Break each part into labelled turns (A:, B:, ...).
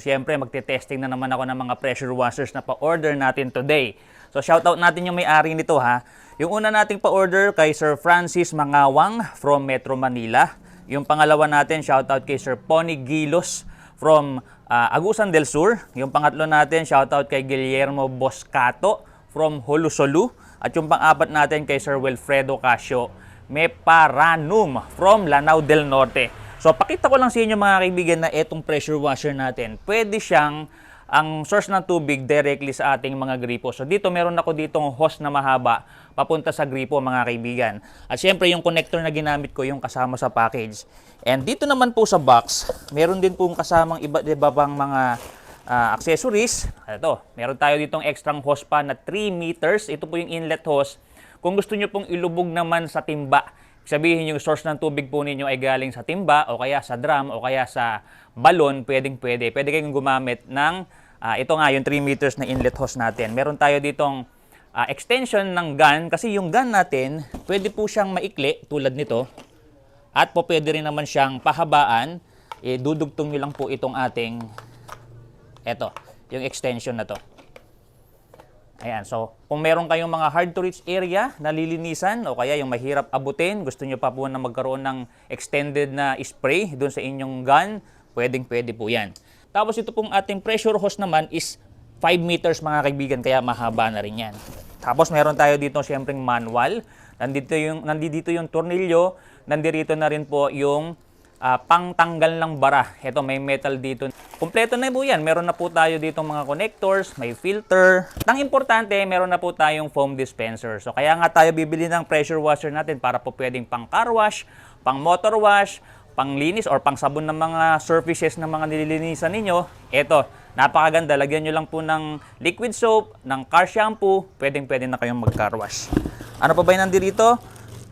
A: Siyempre, magte-testing na naman ako ng mga pressure washers na pa-order natin today. So, shoutout natin yung may-ari nito ha. Yung una nating pa-order kay Sir Francis Mangawang from Metro Manila. Yung pangalawa natin, shoutout kay Sir Pony Gilos from Agusan del Sur. Yung pangatlo natin, shoutout kay Guillermo Boscato from Holusolu. At yung pang-apat natin kay Sir Wilfredo Casio Meparanum from Lanao del Norte. So, pakita ko lang sa inyo mga kaibigan na itong pressure washer natin, pwede siyang ang source ng tubig directly sa ating mga gripo. So, dito meron ako ditong hose na mahaba papunta sa gripo mga kaibigan. At syempre, yung connector na ginamit ko, yung kasama sa package. And dito naman po sa box, meron din pong kasamang iba pang mga accessories. Ito, meron tayo ditong extra hose pa na 3 meters. Ito po yung inlet hose. Kung gusto nyo pong ilubog naman sa timba, sabihin yung source ng tubig po ninyo ay galing sa timba o kaya sa drum o kaya sa balon, pwede kayong gumamit ng ito nga yung 3 meters na inlet hose natin. Meron tayo ditong extension ng gun kasi yung gun natin pwede po siyang maikli tulad nito at po pwede rin naman siyang pahabaan. Dudugtong nyo lang po itong ating yung extension na to. Ayan, so kung meron kayong mga hard to reach area na lilinisan o kaya yung mahirap abutin, gusto nyo pa po na magkaroon ng extended na spray doon sa inyong gun, pwede po yan. Tapos ito pong ating pressure hose naman is 5 meters mga kaibigan, kaya mahaba na rin yan. Tapos meron tayo dito syempre manual, nandito yung tornilyo, nandito na rin po yung pangtanggal ng bara. Ito may metal dito. Kumpleto na po yan. Meron na po tayo dito mga connectors, may filter. Ang importante, meron na po tayong foam dispenser. So kaya nga tayo bibili ng pressure washer natin para po pwedeng pang car wash, pang motor wash, pang linis or pang sabon ng mga surfaces ng mga nililinisan ninyo. Ito, napakaganda. Lagyan nyo lang po ng liquid soap, ng car shampoo, pwede na kayong mag car wash. Ano pa ba yung nandito?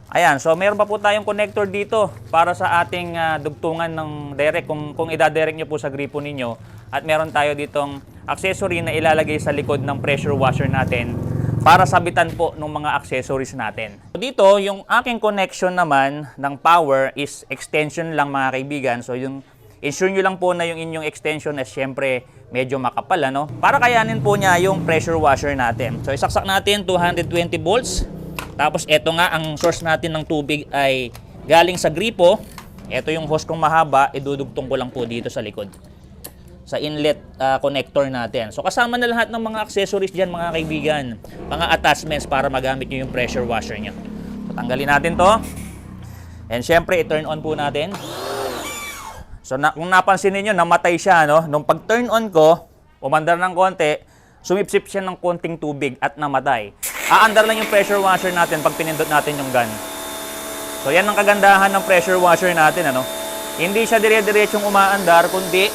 A: Ayan, so meron pa po tayong connector dito para sa ating dugtungan ng direct kung ida-direct nyo po sa gripo ninyo. At meron tayo ditong accessory na ilalagay sa likod ng pressure washer natin para sabitan po ng mga accessories natin. Dito, yung aking connection naman ng power is extension lang mga kaibigan. So yung ensure nyo lang po na yung inyong extension is syempre medyo makapal, ano? Para kayanin po niya yung pressure washer natin. So isaksak natin 220 volts. Tapos eto nga, ang source natin ng tubig ay galing sa gripo. Ito yung hose kong mahaba, idudugtong ko lang po dito sa likod. Sa inlet connector natin. So kasama na lahat ng mga accessories dyan mga kaibigan. Mga attachments para magamit nyo yung pressure washer nyo. So tanggalin natin to. And syempre, i-turn on po natin. So kung napansin niyo namatay siya, no? Nung pag-turn on ko, umandar ng konti, sumipsip siya ng konting tubig at namatay. Aandar lang yung pressure washer natin pag pinindot natin yung gun. So yan ang kagandahan ng pressure washer natin, ano? Hindi siya dire-diretsong umaandar, kundi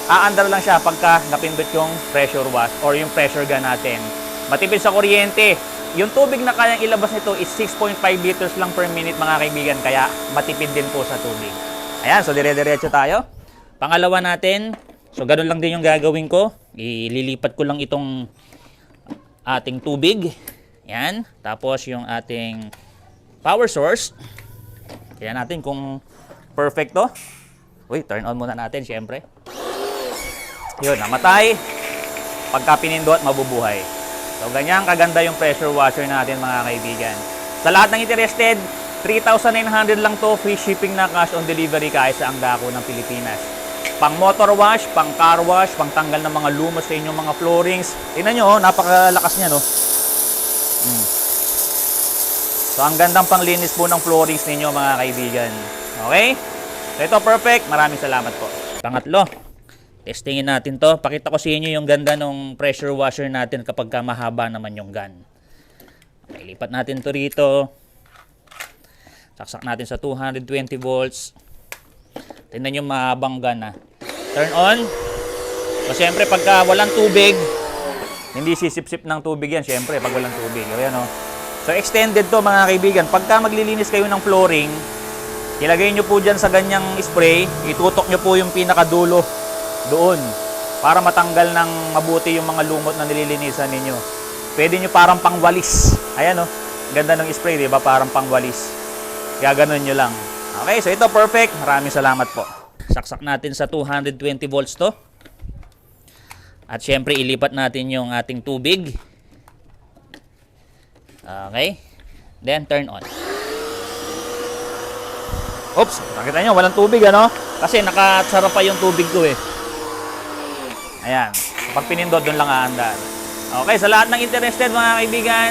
A: aandar lang siya pagka napindot yung pressure wash or yung pressure gun natin. Matipid sa kuryente. Yung tubig na kayang ilabas nito is 6.5 liters lang per minute mga kaibigan, kaya matipid din po sa tubig. Ayan, so dire-diretso tayo. Pangalawa natin, so ganun lang din yung gagawin ko. Ililipat ko lang itong ating tubig. Yan. Tapos yung ating power source. Kaya natin kung perfect to. Uy, turn on muna natin syempre. Yun, namatay. Pagka pinindot, mabubuhay. So, ganyan kaganda yung pressure washer natin mga kaibigan. Sa lahat ng interested, 3,900 lang to. Free shipping na, cash on delivery kahit sa ang dako ng Pilipinas. Pang motor wash, pang car wash, pang tanggal ng mga lumos sa inyong mga floorings. Tingnan nyo, napakalakas niya, no? So, ang gandang panglinis po ng floorings ninyo, mga kaibigan. Okay? So, ito perfect. Maraming salamat po. Pangatlo, testingin natin to. Pakita ko sa inyo yung ganda ng pressure washer natin kapag mahaba naman yung gun. Okay, lipat natin to rito. Saksak natin sa 220 volts. Tingnan nyo mahabang gun, ha. Turn on. So, syempre, pagka walang tubig, hindi sisip-sip ng tubig yan, syempre, pag walang tubig. Ayan, oh. So, extended to, mga kaibigan. Pagka maglilinis kayo ng flooring, ilagay nyo po dyan sa ganyang spray, itutok nyo po yung pinakadulo doon para matanggal ng mabuti yung mga lumot na nililinisan ninyo. Pwede nyo parang pangwalis. Ayan, oh. Ganda ng spray, di ba? Parang pangwalis. Kaya ganun nyo lang. Okay, so ito perfect. Maraming salamat po. Saksak natin sa 220 volts to. At syempre, ilipat natin yung ating tubig. Okay. Then, turn on. Oops, nakita nyo, walang tubig, ano? Kasi nakasara pa yung tubig ko eh. Ayan. Kapag pinindot, doon lang aandar. Okay, sa lahat ng interested mga kaibigan,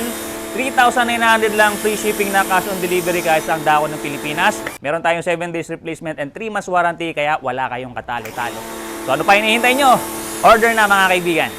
A: 3,900 lang free shipping na cash on delivery kahit sa dako ng Pilipinas. Meron tayong 7 days replacement and 3 months warranty, kaya wala kayong katalo-talo. So ano pa hinihintay nyo? Order na mga kaibigan.